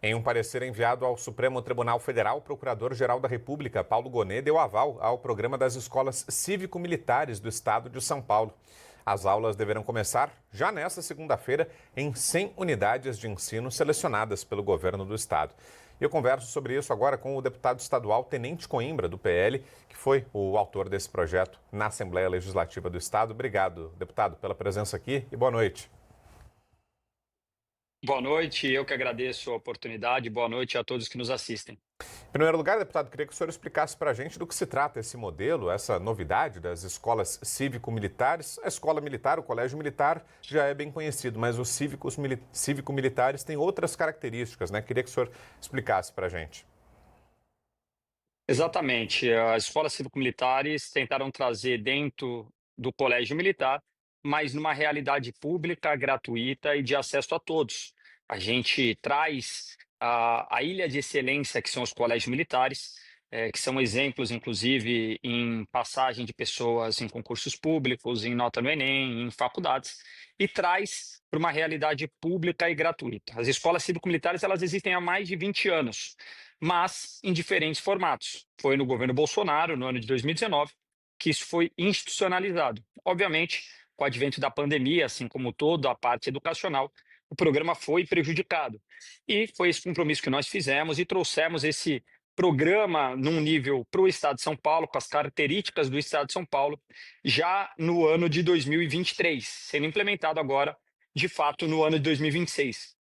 Em um parecer enviado ao Supremo Tribunal Federal, o Procurador-Geral da República, Paulo Gonet, deu aval ao programa das escolas cívico-militares do estado de São Paulo. As aulas deverão começar já nesta segunda-feira em 100 unidades de ensino selecionadas pelo governo do estado. Eu converso sobre isso agora com o deputado estadual Tenente Coimbra, do PL, que foi o autor desse projeto na Assembleia Legislativa do estado. Obrigado, deputado, pela presença aqui e boa noite. Boa noite, eu que agradeço a oportunidade. Boa noite a todos que nos assistem. Em primeiro lugar, deputado, queria que o senhor explicasse para a gente do que se trata esse modelo, essa novidade das escolas cívico-militares. A escola militar, o colégio militar já é bem conhecido, mas os cívico-militares têm outras características, né? Queria que o senhor explicasse para a gente. Exatamente, as escolas cívico-militares tentaram trazer dentro do colégio militar, mas numa realidade pública, gratuita e de acesso a todos. A gente traz a ilha de excelência, que são os colégios militares, que são exemplos, inclusive, em passagem de pessoas em concursos públicos, em nota no Enem, em faculdades, e traz para uma realidade pública e gratuita. As escolas cívico-militares, elas existem há mais de 20 anos, mas em diferentes formatos. Foi no governo Bolsonaro, no ano de 2019, que isso foi institucionalizado. Obviamente, com o advento da pandemia, assim como toda a parte educacional, o programa foi prejudicado. E foi esse compromisso que nós fizemos e trouxemos esse programa num nível para o Estado de São Paulo, com as características do Estado de São Paulo, já no ano de 2023, sendo implementado agora, de fato, no ano de 2026.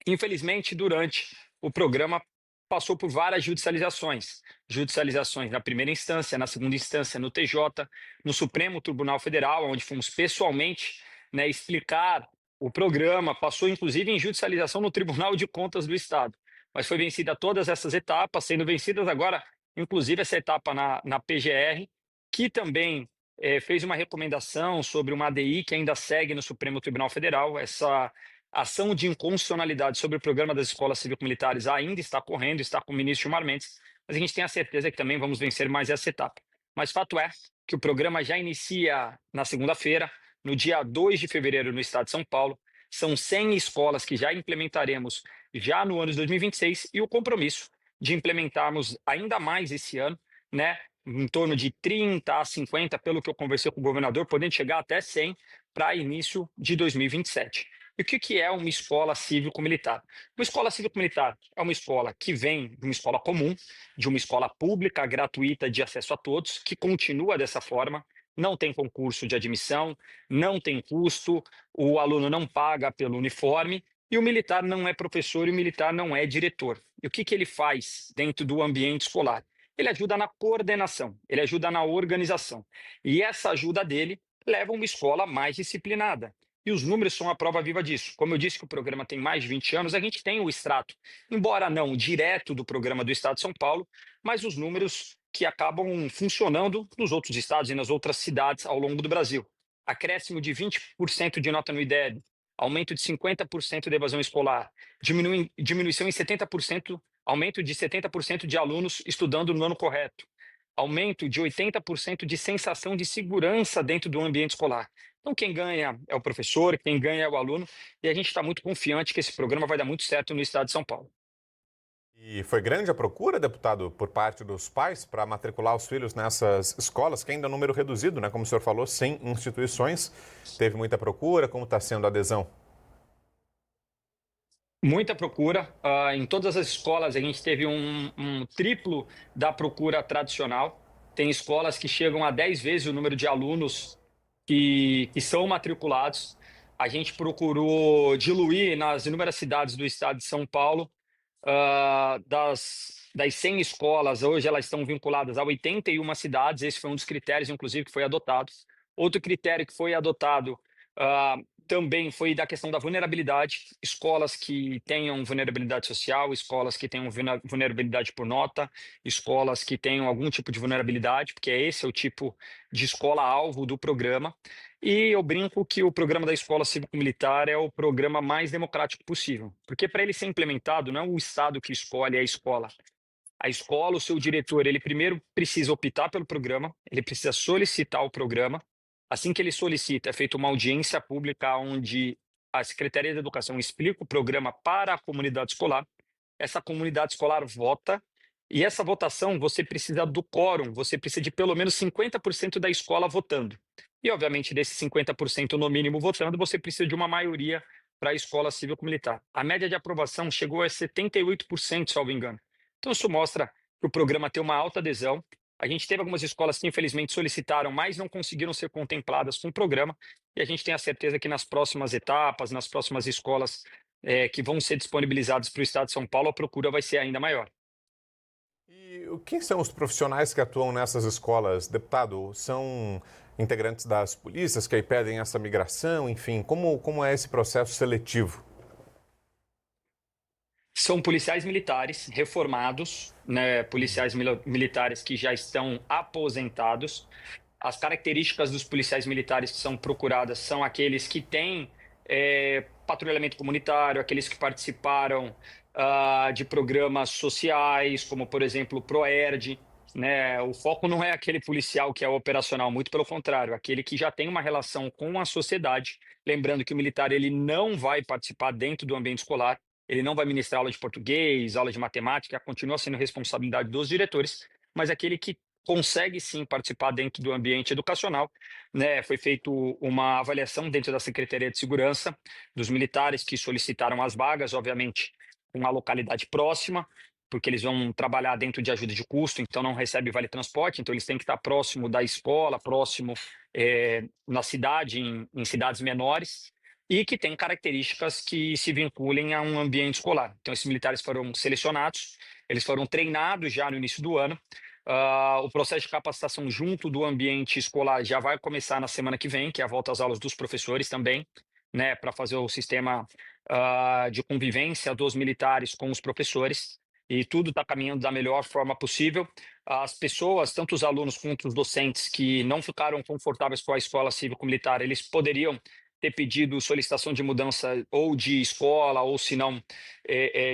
Infelizmente, durante o programa, passou por várias judicializações. Judicializações na primeira instância, na segunda instância, no TJ, no Supremo Tribunal Federal, onde fomos pessoalmente, né, explicar o programa, passou inclusive em judicialização no Tribunal de Contas do Estado. Mas foi vencida todas essas etapas, sendo vencidas agora, inclusive essa etapa na PGR, que também fez uma recomendação sobre uma ADI que ainda segue no Supremo Tribunal Federal. Essa ação de inconstitucionalidade sobre o programa das escolas cívico-militares ainda está correndo, está com o ministro Gilmar Mendes, mas a gente tem a certeza que também vamos vencer mais essa etapa. Mas fato é que o programa já inicia na segunda-feira, no dia 2 de fevereiro, no estado de São Paulo. São 100 escolas que já implementaremos já no ano de 2026 e o compromisso de implementarmos ainda mais esse ano, né? Em torno de 30 a 50, pelo que eu conversei com o governador, podendo chegar até 100 para início de 2027. E o que é uma escola cívico-militar? Uma escola cívico-militar é uma escola que vem de uma escola comum, de uma escola pública, gratuita, de acesso a todos, que continua dessa forma, não tem concurso de admissão, não tem custo, o aluno não paga pelo uniforme, e o militar não é professor e o militar não é diretor. E o que ele faz dentro do ambiente escolar? Ele ajuda na coordenação, ele ajuda na organização. E essa ajuda dele leva a uma escola mais disciplinada. E os números são a prova viva disso. Como eu disse que o programa tem mais de 20 anos, a gente tem o extrato, embora não direto do programa do Estado de São Paulo, mas os números que acabam funcionando nos outros estados e nas outras cidades ao longo do Brasil. Acréscimo de 20% de nota no IDEB, aumento de 50% de evasão escolar, diminuição em 70%, aumento de 70% de alunos estudando no ano correto, aumento de 80% de sensação de segurança dentro do ambiente escolar. Então, quem ganha é o professor, quem ganha é o aluno, e a gente está muito confiante que esse programa vai dar muito certo no estado de São Paulo. E foi grande a procura, deputado, por parte dos pais para matricular os filhos nessas escolas, que ainda é um número reduzido, né? Como o senhor falou, 100 instituições. Teve muita procura, como está sendo a adesão? Muita procura. Em todas as escolas, a gente teve um triplo da procura tradicional. Tem escolas que chegam a 10 vezes o número de alunos que são matriculados. A gente procurou diluir nas inúmeras cidades do estado de São Paulo. Das 100 escolas, hoje elas estão vinculadas a 81 cidades. Esse foi um dos critérios, inclusive, que foi adotado. Outro critério que foi adotado ah, também foi da questão da vulnerabilidade. Escolas que tenham vulnerabilidade social, escolas que tenham vulnerabilidade por nota, escolas que tenham algum tipo de vulnerabilidade, porque esse é o tipo de escola-alvo do programa. E eu brinco que o programa da Escola Cívico-Militar é o programa mais democrático possível, porque para ele ser implementado, não é o Estado que escolhe a escola. A escola, o seu diretor, ele primeiro precisa optar pelo programa, ele precisa solicitar o programa. Assim que ele solicita, é feita uma audiência pública onde a Secretaria de Educação explica o programa para a comunidade escolar. essa comunidade escolar vota, e essa votação você precisa do quórum, você precisa de pelo menos 50% da escola votando. E, obviamente, desses 50% no mínimo votando, você precisa de uma maioria para a escola cívico-militar. A média de aprovação chegou a 78%, salvo engano. Então, isso mostra que o programa tem uma alta adesão. A gente teve algumas escolas que, infelizmente, solicitaram, mas não conseguiram ser contempladas com o programa. E a gente tem a certeza que nas próximas etapas, nas próximas escolas que vão ser disponibilizadas para o Estado de São Paulo, a procura vai ser ainda maior. E quem são os profissionais que atuam nessas escolas, deputado? São integrantes das polícias que aí pedem essa migração? Enfim, como é esse processo seletivo? São policiais militares reformados, né, policiais militares que já estão aposentados. As características dos policiais militares que são procuradas são aqueles que têm patrulhamento comunitário, aqueles que participaram de programas sociais, como, por exemplo, o ProERD, né? O foco não é aquele policial que é operacional, muito pelo contrário, aquele que já tem uma relação com a sociedade. Lembrando que o militar ele não vai participar dentro do ambiente escolar, ele não vai ministrar aula de português, aula de matemática, continua sendo responsabilidade dos diretores, mas aquele que consegue sim participar dentro do ambiente educacional, né? Foi feita uma avaliação dentro da Secretaria de Segurança dos militares que solicitaram as vagas, obviamente, com uma localidade próxima, porque eles vão trabalhar dentro de ajuda de custo, então não recebe vale transporte, então eles têm que estar próximo da escola, próximo na cidade, em cidades menores, e que tem características que se vinculem a um ambiente escolar. Então esses militares foram selecionados, eles foram treinados já no início do ano. O processo de capacitação junto do ambiente escolar já vai começar na semana que vem, que é a volta às aulas dos professores também, né, para fazer o sistema de convivência dos militares com os professores, e tudo está caminhando da melhor forma possível. As pessoas, tanto os alunos quanto os docentes que não ficaram confortáveis com a escola cívico-militar, eles poderiam ter pedido solicitação de mudança ou de escola, ou se não,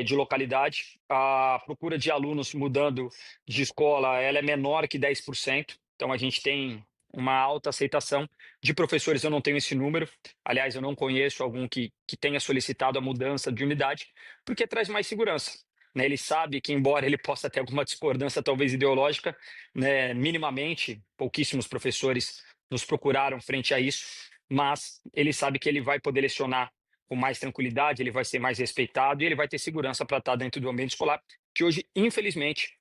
de localidade. A procura de alunos mudando de escola, ela é menor que 10%, então a gente tem uma alta aceitação. De professores eu não tenho esse número, aliás, eu não conheço algum que tenha solicitado a mudança de unidade, porque traz mais segurança. Né? Ele sabe que, embora ele possa ter alguma discordância, talvez ideológica, né, minimamente, pouquíssimos professores nos procuraram frente a isso, mas ele sabe que ele vai poder lecionar com mais tranquilidade, ele vai ser mais respeitado e ele vai ter segurança para estar dentro do ambiente escolar, que hoje, infelizmente,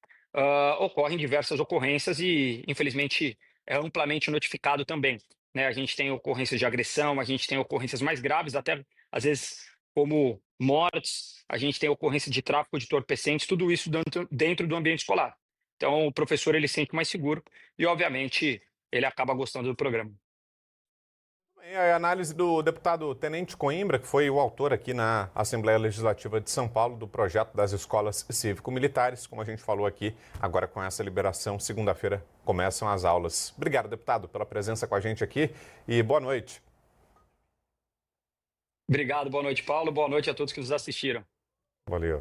ocorrem diversas ocorrências e, infelizmente, é amplamente notificado também. Né? A gente tem ocorrências de agressão, a gente tem ocorrências mais graves, até às vezes como mortes, a gente tem ocorrência de tráfico de entorpecentes, tudo isso dentro do ambiente escolar. Então, o professor ele se sente mais seguro e, obviamente, ele acaba gostando do programa. E a análise do deputado Tenente Coimbra, que foi o autor aqui na Assembleia Legislativa de São Paulo do projeto das escolas cívico-militares, como a gente falou aqui, agora com essa liberação, segunda-feira começam as aulas. Obrigado, deputado, pela presença com a gente aqui e boa noite. Obrigado, boa noite, Paulo, boa noite a todos que nos assistiram. Valeu.